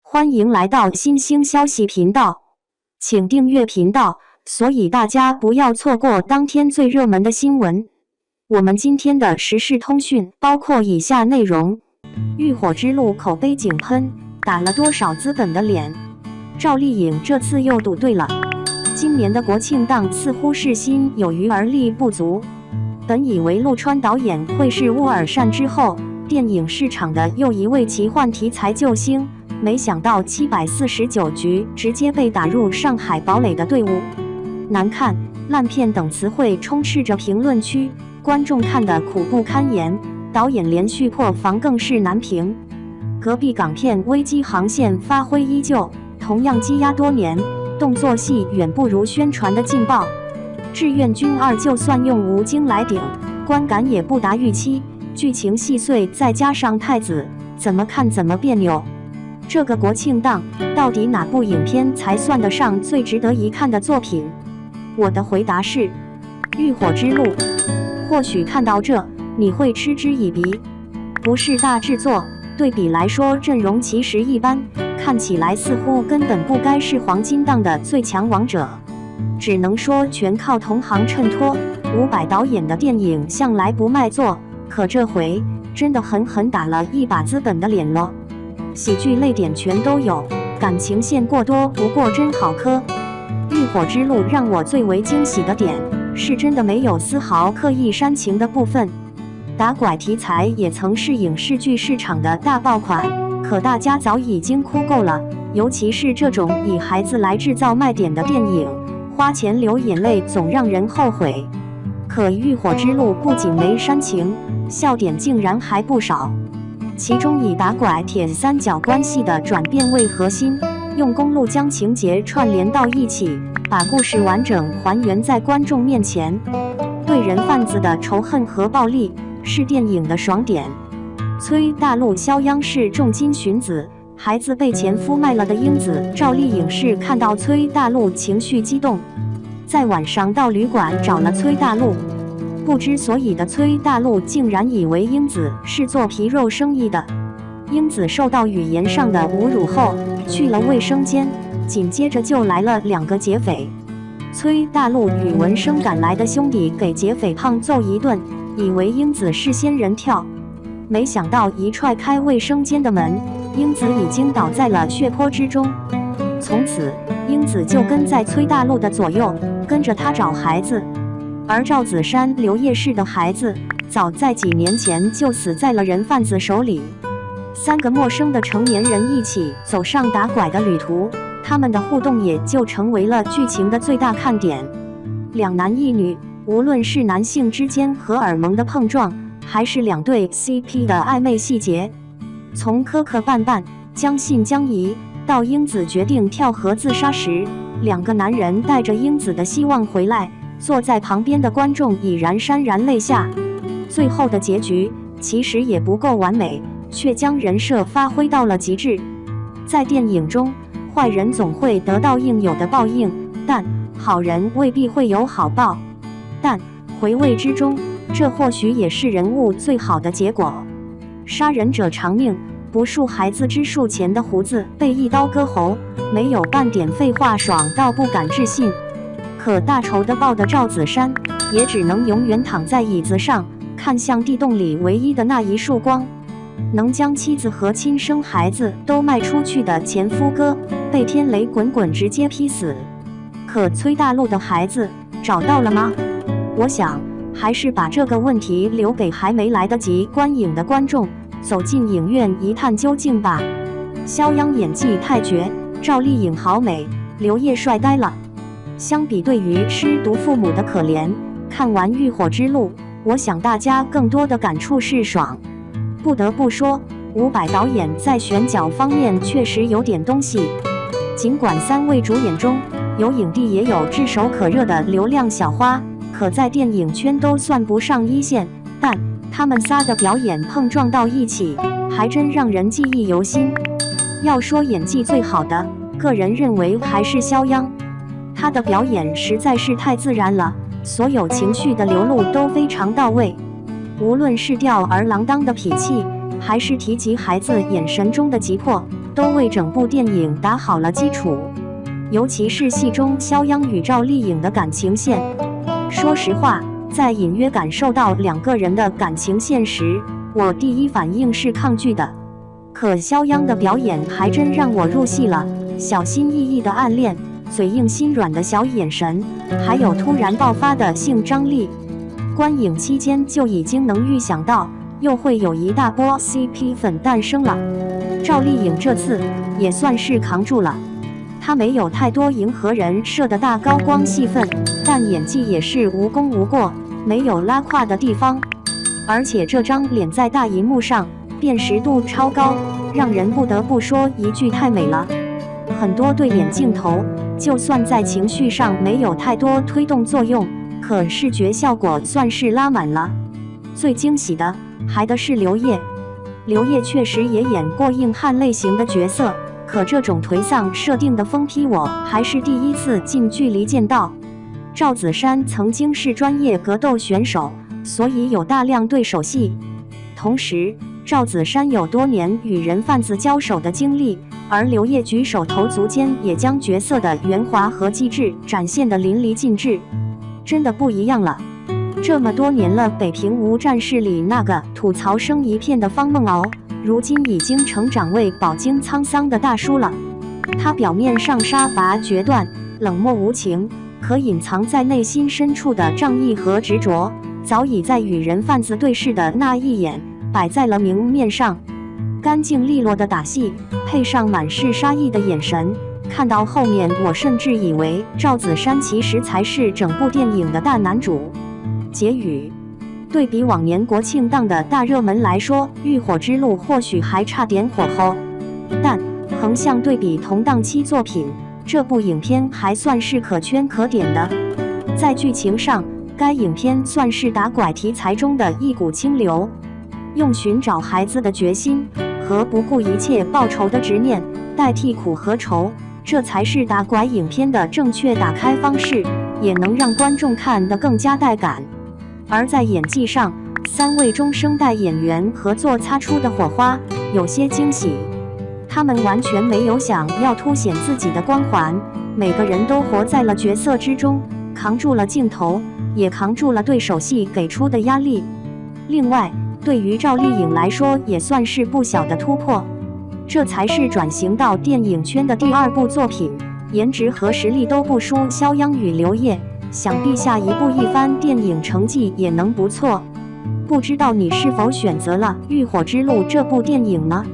欢迎来到新兴消息频道，请订阅频道，所以大家不要错过当天最热门的新闻。我们今天的时事通讯包括以下内容：浴火之路口碑井喷，打了多少资本的脸？赵丽颖这次又赌对了。今年的国庆档似乎是心有余而力不足。本以为陆川导演会是乌尔善之后电影市场的又一位奇幻题材救星，没想到749局直接被打入上海堡垒的队伍。难看、烂片等词汇充斥着评论区，观众看得苦不堪言，导演连续破防更是难评。隔壁港片《危机航线》发挥依旧，同样积压多年，动作戏远不如宣传的劲爆。《志愿军2》就算用吴京来顶，观感也不达预期，剧情细碎，再加上太子，怎么看怎么别扭。这个国庆档到底哪部影片才算得上最值得一看的作品？我的回答是《浴火之路》。或许看到这你会嗤之以鼻，不是大制作，对比来说阵容其实一般，看起来似乎根本不该是黄金档的最强王者。只能说全靠同行衬托，伍佰导演的电影向来不卖座，可这回真的狠狠打了一把资本的脸了。喜剧泪点全都有，感情线过多，不过真好磕。浴火之路让我最为惊喜的点是真的没有丝毫刻意煽情的部分。打拐题材也曾是影视剧市场的大爆款，可大家早已经哭够了，尤其是这种以孩子来制造卖点的电影，花钱流眼泪总让人后悔。可浴火之路不仅没煽情，笑点竟然还不少。其中以打拐铁三角关系的转变为核心，用公路将情节串联到一起，把故事完整还原在观众面前。对人贩子的仇恨和暴力是电影的爽点。崔大陆肖央是重金寻子，孩子被前夫卖了的英子赵丽颖是看到崔大陆情绪激动，在晚上到旅馆找了崔大陆。不知所以的崔大陆竟然以为英子是做皮肉生意的。英子受到语言上的侮辱后去了卫生间，紧接着就来了2个劫匪。崔大陆与闻声赶来的兄弟给劫匪胖揍一顿，以为英子是仙人跳，没想到一踹开卫生间的门，英子已经倒在了血泊之中。从此英子就跟在崔大陆的左右，跟着他找孩子。而赵子山刘烨氏的孩子早在几年前就死在了人贩子手里。3个陌生的成年人一起走上打拐的旅途，他们的互动也就成为了剧情的最大看点。2男1女，无论是男性之间荷尔蒙的碰撞，还是2对 CP 的暧昧细节，从磕磕绊绊、将信将疑，到英子决定跳河自杀时，2个男人带着英子的希望回来，坐在旁边的观众已然潸然泪下。最后的结局其实也不够完美，却将人设发挥到了极致。在电影中，坏人总会得到应有的报应，但好人未必会有好报。但回味之中，这或许也是人物最好的结果。杀人者偿命，不恕孩子之术前的胡子被一刀割喉，没有半点废话，爽到不敢置信。可大仇的报的赵子山也只能永远躺在椅子上，看向地洞里唯一的那一束光。能将妻子和亲生孩子都卖出去的前夫哥被天雷滚滚直接劈死。可崔大陆的孩子找到了吗？我想还是把这个问题留给还没来得及观影的观众，走进影院一探究竟吧。肖央演技太绝，赵丽颖好美，刘烨帅呆了。相比对于失独父母的可怜，看完《浴火之路》，我想大家更多的感触是爽。不得不说，伍佰导演在选角方面确实有点东西。尽管3位主演中有影帝也有炙手可热的流量小花，可在电影圈都算不上一线，但他们仨的表演碰撞到一起，还真让人记忆犹新。要说演技最好的，个人认为还是肖央，他的表演实在是太自然了，所有情绪的流露都非常到位。无论是吊儿郎当的痞气，还是提及孩子眼神中的急迫，都为整部电影打好了基础，尤其是戏中肖央与赵丽颖的感情线。说实话，在隐约感受到两个人的感情线时，我第一反应是抗拒的。可肖央的表演还真让我入戏了，小心翼翼的暗恋，嘴硬心软的小眼神，还有突然爆发的性张力。观影期间就已经能预想到，又会有一大波 CP 粉诞生了。赵丽颖这次也算是扛住了，她没有太多迎合人设的大高光戏份，但演技也是无功无过，没有拉胯的地方。而且这张脸在大荧幕上辨识度超高，让人不得不说一句太美了。很多对脸镜头，就算在情绪上没有太多推动作用，可视觉效果算是拉满了。最惊喜的还是刘烨。刘烨确实也演过硬汉类型的角色，可这种颓丧设定的疯批我还是第一次近距离见到。赵子珊曾经是专业格斗选手，所以有大量对手戏。同时，赵子珊有多年与人贩子交手的经历，而刘烨举手投足间也将角色的圆滑和机智展现得淋漓尽致，真的不一样了。这么多年了，北平无战事里那个吐槽声一片的方梦敖，如今已经成长为饱经沧桑的大叔了。他表面上杀伐决断、冷漠无情，可隐藏在内心深处的仗义和执着，早已在与人贩子对视的那一眼摆在了明面上。干净利落的打戏，配上满是杀意的眼神，看到后面我甚至以为赵子珊其实才是整部电影的大男主。结语：对比往年国庆档的大热门来说，《浴火之路》或许还差点火候，但横向对比同档期作品，这部影片还算是可圈可点的。在剧情上，该影片算是打拐题材中的一股清流，用寻找孩子的决心和不顾一切报仇的执念代替苦和愁，这才是打拐影片的正确打开方式，也能让观众看得更加带感。而在演技上，3位中生代演员合作擦出的火花有些惊喜，他们完全没有想要凸显自己的光环，每个人都活在了角色之中，扛住了镜头，也扛住了对手戏给出的压力。另外，对于赵丽颖来说也算是不小的突破，这才是转型到电影圈的第2部作品，颜值和实力都不输肖央与刘烨，想必下一部一番电影成绩也能不错。不知道你是否选择了《浴火之路》这部电影呢？